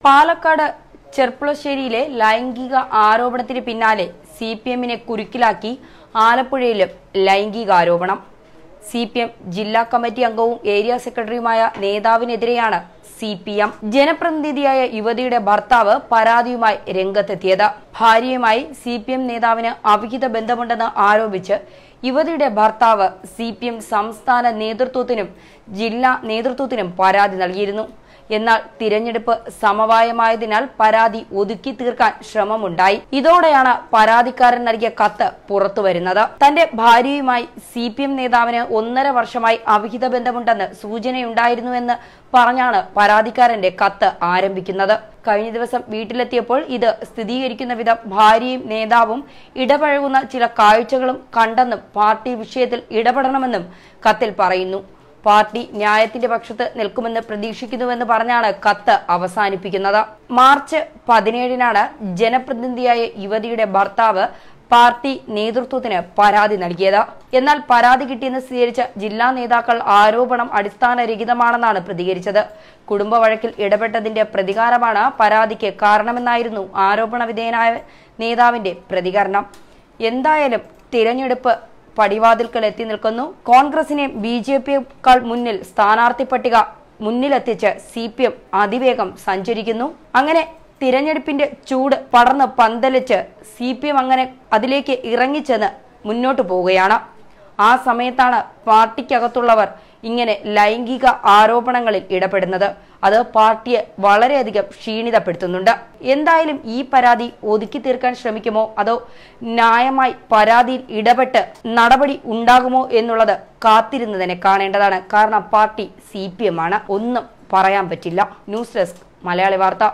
പാലക്കാട് ചെർപ്പുളശ്ശേരിയിലെ ലൈംഗിക ആരോപണത്തിന് പിന്നാലെ സിപിഎമ്മിനെ കുരുക്കിലാക്കി ആലപ്പുഴയിലും ലൈംഗികാരോപണം. സിപിഎം ജില്ലാ കമ്മിറ്റി അംഗവും ഏരിയ സെക്രട്ടറിയുമായ നേതാവിനെതിരെയാണ് സിപിഎം ജനപ്രതിനിധിയായ യുവതിയുടെ ഭർത്താവ് പരാതിയുമായി രംഗത്തെത്തിയത്. ഭാര്യയുമായി സിപിഎം നേതാവിന് അവിഹിത ബന്ധമുണ്ടെന്ന് ആരോപിച്ച് യുവതിയുടെ ഭർത്താവ് സിപിഎം സംസ്ഥാന നേതൃത്വത്തിനും ജില്ലാ നേതൃത്വത്തിനും പരാതി നൽകിയിരുന്നു. എന്നാൽ തിരഞ്ഞെടുപ്പ് സമവായമായതിനാൽ പരാതി ഒതുക്കി തീർക്കാൻ ശ്രമമുണ്ടായി. ഇതോടെയാണ് പരാതിക്കാരൻ നൽകിയ കത്ത് പുറത്തുവരുന്നത്. തന്റെ ഭാര്യയുമായി സിപിഎം നേതാവിന് 1.5 വർഷമായി അവിഹിത ബന്ധമുണ്ടെന്ന് സൂചനയുണ്ടായിരുന്നുവെന്ന് പറഞ്ഞാണ് പരാതിക്കാരന്റെ കത്ത് ആരംഭിക്കുന്നത്. കഴിഞ്ഞ ദിവസം വീട്ടിലെത്തിയപ്പോൾ ഇത് സ്ഥിരീകരിക്കുന്ന വിധം ഭാര്യയും നേതാവും ഇടപഴകുന്ന ചില കാഴ്ചകളും കണ്ടെന്നും പാർട്ടി വിഷയത്തിൽ ഇടപെടണമെന്നും കത്തിൽ പറയുന്നു. പാർട്ടി ന്യായത്തിന്റെ പക്ഷത്ത് നിൽക്കുമെന്ന് പ്രതീക്ഷിക്കുന്നുവെന്ന് പറഞ്ഞാണ് കത്ത് അവസാനിപ്പിക്കുന്നത്. മാർച്ച് 17-നാണ് ജനപ്രതിനിധിയായ യുവതിയുടെ ഭർത്താവ് പാർട്ടി നേതൃത്വത്തിന് പരാതി നൽകിയത്. എന്നാൽ പരാതി കിട്ടിയെന്ന് സ്ഥിരീകരിച്ച ജില്ലാ നേതാക്കൾ ആരോപണം അടിസ്ഥാനരഹിതമാണെന്നാണ് പ്രതികരിച്ചത്. കുടുംബ വഴക്കിൽ ഇടപെട്ടതിന്റെ പ്രതികാരമാണ് പരാതിക്ക് കാരണമെന്നായിരുന്നു ആരോപണ വിധേയനായ നേതാവിന്റെ പ്രതികരണം. എന്തായാലും തിരഞ്ഞെടുപ്പ് പടിവാതിൽക്കൽ എത്തി നിൽക്കുന്നു. കോൺഗ്രസിനെ ബിജെപിയേക്കാൾ മുന്നിൽ സ്ഥാനാർത്ഥി പട്ടിക മുന്നിലെത്തിച്ച് സിപിഎം അതിവേഗം സഞ്ചരിക്കുന്നു. അങ്ങനെ തിരഞ്ഞെടുപ്പിന്റെ ചൂട് പടർന്ന് പന്തലിച്ച് സിപിഎം അങ്ങനെ അതിലേക്ക് ഇറങ്ങിച്ചെന്ന് മുന്നോട്ട് പോവുകയാണ്. ആ സമയത്താണ് പാർട്ടിക്കകത്തുള്ളവർ ഇങ്ങനെ ലൈംഗിക ആരോപണങ്ങളിൽ ഇടപെടുന്നത്. അത് പാർട്ടിയെ വളരെയധികം ക്ഷീണിതപ്പെടുത്തുന്നുണ്ട്. എന്തായാലും ഈ പരാതി ഒതുക്കി തീർക്കാൻ ശ്രമിക്കുമോ അതോ ന്യായമായി പരാതിയിൽ ഇടപെട്ട് നടപടി ഉണ്ടാകുമോ എന്നുള്ളത് കാത്തിരുന്ന് തന്നെ കാണേണ്ടതാണ്. കാരണം പാർട്ടി സിപിഎം ആണ്, ഒന്നും പറയാൻ പറ്റില്ല. ന്യൂസ് ഡെസ്ക് മലയാളി വാർത്ത.